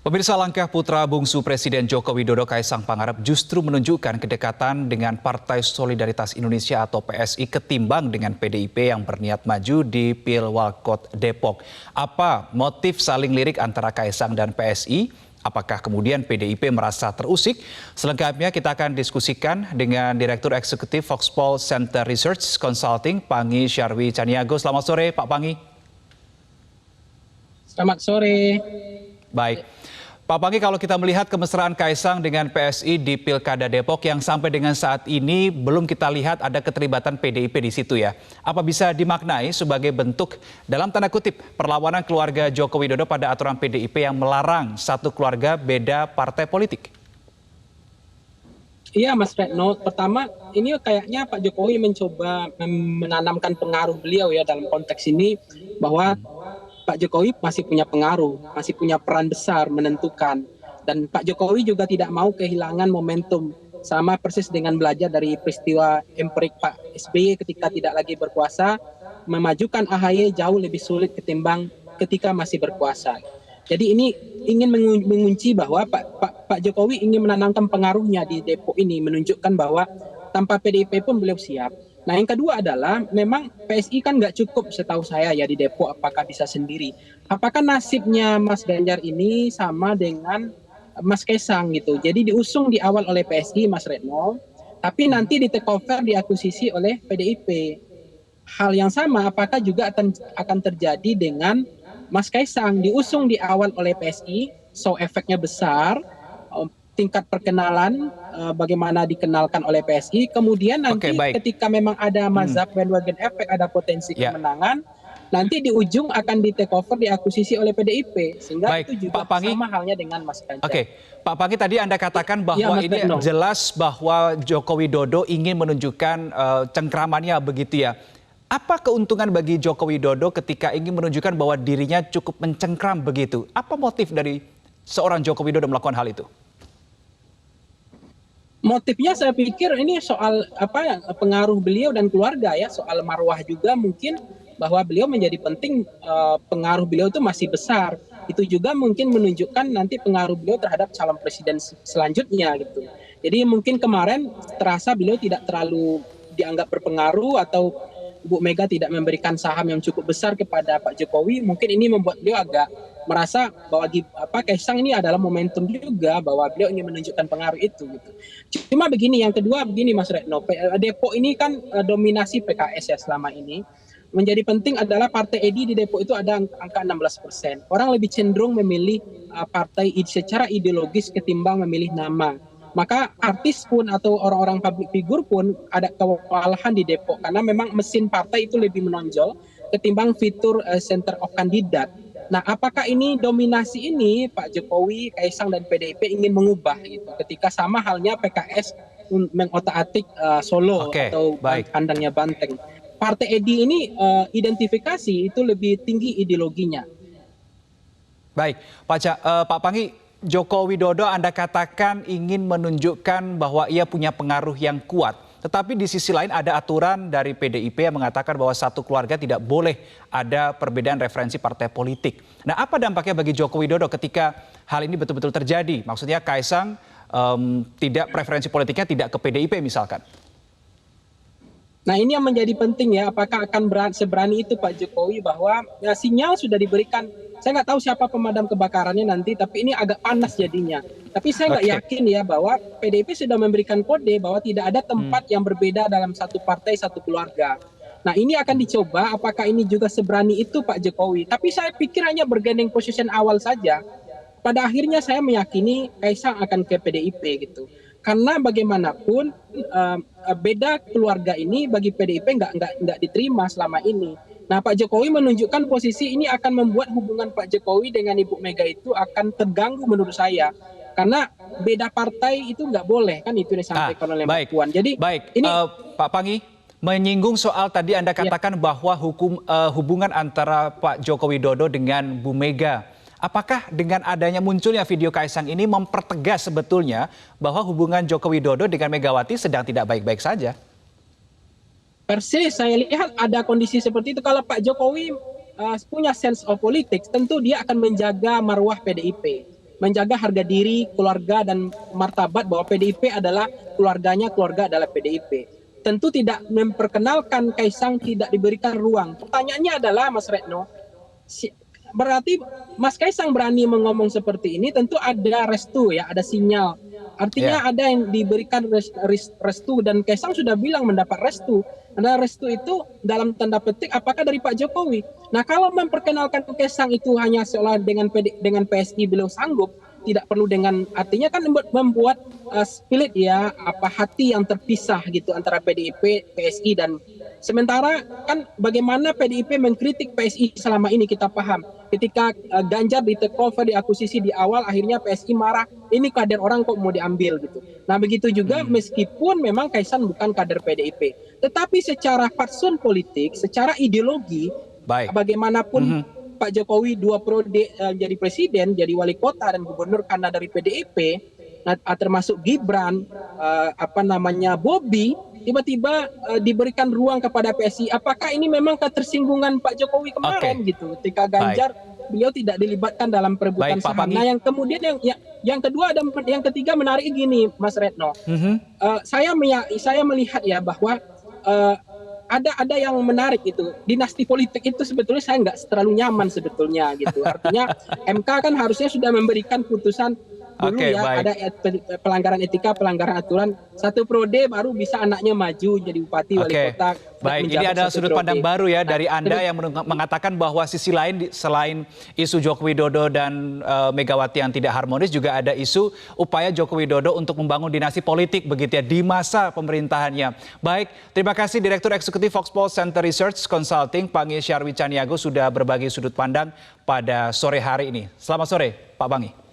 Pemirsa, langkah putra bungsu Presiden Joko Widodo Kaisang Pangarep justru menunjukkan kedekatan dengan Partai Solidaritas Indonesia atau PSI ketimbang dengan PDIP yang berniat maju di Pilwalkot Depok. Apa motif saling lirik antara Kaisang dan PSI? Apakah kemudian PDIP merasa terusik? Selengkapnya kita akan diskusikan dengan Direktur Eksekutif Foxpol Center Research Consulting, Pangi Syarwi Caniago. Selamat sore, Pak Pangi. Selamat sore. Baik. Pak Pangi, kalau kita melihat kemesraan Kaisang dengan PSI di Pilkada Depok yang sampai dengan saat ini belum kita lihat ada keterlibatan PDIP di situ ya. Apa bisa dimaknai sebagai bentuk dalam tanda kutip perlawanan keluarga Joko Widodo pada aturan PDIP yang melarang satu keluarga beda partai politik? Iya Mas Retno, pertama ini kayaknya Pak Jokowi mencoba menanamkan pengaruh beliau ya dalam konteks ini bahwa Pak Jokowi masih punya pengaruh, masih punya peran besar menentukan. Dan Pak Jokowi juga tidak mau kehilangan momentum. Sama persis dengan belajar dari peristiwa empirik Pak SBY ketika tidak lagi berkuasa, memajukan AHY jauh lebih sulit ketimbang ketika masih berkuasa. Jadi ini ingin mengunci bahwa Pak Jokowi ingin menanamkan pengaruhnya di Depok ini, menunjukkan bahwa tanpa PDIP pun beliau siap. Nah yang kedua adalah memang PSI kan nggak cukup setahu saya ya di Depok, apakah bisa sendiri. Apakah nasibnya Mas Ganjar ini sama dengan Mas Kaisang gitu. Jadi diusung di awal oleh PSI Mas Retno, tapi nanti di take over diakuisisi oleh PDIP. Hal yang sama apakah juga akan terjadi dengan Mas Kaisang, diusung di awal oleh PSI, so efeknya besar, tingkat perkenalan bagaimana dikenalkan oleh PSI, kemudian nanti ketika memang ada mazhab bandwagon effect, ada potensi kemenangan, nanti di ujung akan di take over, diakuisisi oleh PDIP, sehingga itu juga sama halnya dengan Mas Ganjar. Pak Pangi, tadi Anda katakan bahwa ini jelas bahwa Joko Widodo ingin menunjukkan cengkramannya begitu ya. Apa keuntungan bagi Joko Widodo ketika ingin menunjukkan bahwa dirinya cukup mencengkram begitu? Apa motif dari seorang Joko Widodo melakukan hal itu? Motifnya saya pikir ini soal pengaruh beliau dan keluarga ya, soal marwah juga mungkin bahwa beliau menjadi penting, pengaruh beliau itu masih besar. Itu juga mungkin menunjukkan nanti pengaruh beliau terhadap calon presiden selanjutnya gitu. Jadi mungkin kemarin terasa beliau tidak terlalu dianggap berpengaruh atau Bu Mega tidak memberikan saham yang cukup besar kepada Pak Jokowi, mungkin ini membuat beliau agak merasa bahwa Kaisang ini adalah momentum juga bahwa beliau ingin menunjukkan pengaruh itu gitu. Cuma begini, yang kedua begini Mas Retno, Depok ini kan dominasi PKS ya selama ini. Menjadi penting adalah partai EDI di Depok itu ada angka 16%. Orang lebih cenderung memilih partai secara ideologis ketimbang memilih nama. Maka artis pun atau orang-orang public figure pun ada kewalahan di Depok karena memang mesin partai itu lebih menonjol ketimbang fitur center of kandidat. Nah, apakah ini dominasi ini Pak Jokowi, Kaisang dan PDIP ingin mengubah gitu ketika sama halnya PKS mengotak-atik Solo atau kandangnya Banteng. Partai EDI ini identifikasi itu lebih tinggi ideologinya. Baik, Pak Pangi, Joko Widodo Anda katakan ingin menunjukkan bahwa ia punya pengaruh yang kuat. Tetapi di sisi lain ada aturan dari PDIP yang mengatakan bahwa satu keluarga tidak boleh ada perbedaan referensi partai politik. Nah, apa dampaknya bagi Joko Widodo ketika hal ini betul-betul terjadi? Maksudnya Kaisang tidak preferensi politiknya tidak ke PDIP misalkan. Nah ini yang menjadi penting ya, apakah akan seberani itu Pak Jokowi bahwa ya, sinyal sudah diberikan. Saya nggak tahu siapa pemadam kebakarannya nanti, tapi ini agak panas jadinya. Tapi saya nggak yakin ya bahwa PDIP sudah memberikan kode bahwa tidak ada tempat yang berbeda dalam satu partai, satu keluarga. Nah ini akan dicoba apakah ini juga seberani itu Pak Jokowi. Tapi saya pikir hanya bergandeng position awal saja. Pada akhirnya saya meyakini Kaisang akan ke PDIP gitu. Karena bagaimanapun beda keluarga ini bagi PDIP nggak diterima selama ini. Nah Pak Jokowi menunjukkan posisi ini akan membuat hubungan Pak Jokowi dengan Ibu Mega itu akan terganggu menurut saya. Karena beda partai itu nggak boleh, kan itu disampaikan oleh Mbak Puan. Jadi ini Pak Pangi menyinggung soal tadi Anda katakan bahwa hubungan antara Pak Joko Widodo dengan Bu Mega. Apakah dengan adanya munculnya video Kaisang ini mempertegas sebetulnya bahwa hubungan Joko Widodo dengan Megawati sedang tidak baik-baik saja? Persis saya lihat ada kondisi seperti itu. Kalau Pak Jokowi punya sense of politics, tentu dia akan menjaga marwah PDIP. menjaga harga diri keluarga dan martabat bahwa PDIP adalah keluarganya, keluarga adalah PDIP. Tentu tidak memperkenalkan Kaisang tidak diberikan ruang. Pertanyaannya adalah Mas Retno, berarti Mas Kaisang berani mengomong seperti ini tentu ada restu ya, ada sinyal. Artinya ada yang diberikan restu dan Kaisang sudah bilang mendapat restu. Ada restu itu dalam tanda petik apakah dari Pak Jokowi. Nah kalau memperkenalkan Kaisang itu hanya seolah dengan PSI beliau sanggup, tidak perlu dengan artinya kan membuat split ya hati yang terpisah gitu antara PDIP, PSI dan sementara kan bagaimana PDIP mengkritik PSI selama ini kita paham. Ketika Ganjar di take over, diakuisisi di awal, akhirnya PSI marah, ini kader orang kok mau diambil gitu. Nah begitu juga meskipun memang Kaisang bukan kader PDIP, tetapi secara fatsun politik, secara ideologi, bagaimanapun Pak Jokowi 2 periode jadi presiden, jadi wali kota dan gubernur karena dari PDIP, termasuk Gibran, Bobi, tiba-tiba diberikan ruang kepada PSI. Apakah ini memang ketersinggungan Pak Jokowi kemarin gitu? Ketika Ganjar beliau tidak dilibatkan dalam perebutan saham. Nah, yang kemudian yang kedua dan yang ketiga menarik gini, Mas Retno. Saya melihat ya bahwa ada yang menarik itu, dinasti politik itu sebetulnya saya nggak terlalu nyaman sebetulnya gitu. Artinya MK kan harusnya sudah memberikan putusan dulu ada pelanggaran etika, pelanggaran aturan, 1 periode baru bisa anaknya maju jadi bupati, wali kota. Baik, ini adalah sudut pandang baru ya dari Anda yang mengatakan bahwa sisi lain selain isu Joko Widodo dan Megawati yang tidak harmonis, juga ada isu upaya Joko Widodo untuk membangun dinasti politik begitu ya di masa pemerintahannya. Baik, terima kasih Direktur Eksekutif Foxpol Center Research Consulting, Pangi Syarwi Caniago sudah berbagi sudut pandang pada sore hari ini. Selamat sore, Pak Pangi.